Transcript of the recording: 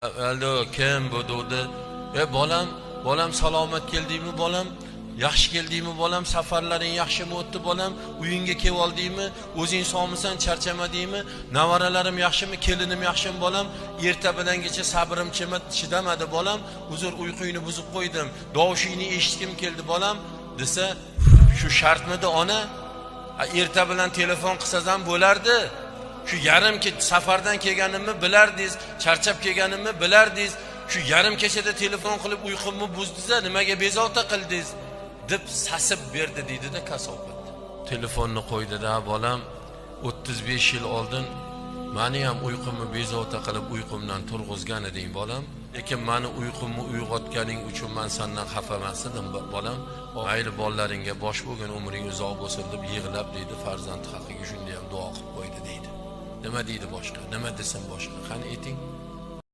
Allo, kim bu dedi. Bolam salomat keldingmi bolam? Yaxshi keldingmi bolam? Safarlaring yaxshimi o'tdi bolam? Uyingga kelib oldingmi? O'zing sog'misan, charchamadingmi? Navaralarim yaxshimi? Kelinim yaxshimi bolam? Erta bilangacha sabrim chidamadi bolam. Uzr, uyqungni buzib qo'ydim. Dovushingni eshitgim keldi bolam, desa, shu shartmidi ona? Erta bilan telefon qilsaz ham bo'lardi. Şu yarım safardan kelganimni bilardingiz, charchab kelganimni bilardingiz. Shu yarim kechada telefon qilib uyqumni buzdingiz, nimaga bezovta qildingiz deb sasib berdi deydi-da kasofat. Telefonni qo'ydi-da, bolam 35 yil oldin meni ham uyqumni bezovta qilib uyqumdan turg'izgan eding bolam. Lekin meni uyqumni uyg'otganing uchun men sendan xafa emas edim bolam. Mayli bolalaringga bosh bo'lgan umring uzoq bo'lsin deb yig'lab deydi, farzand haqqiga shunday ham duo qilib qo'ydi deydi. Nima deydi boshqa? Nima desam boshqa? Qani ayting.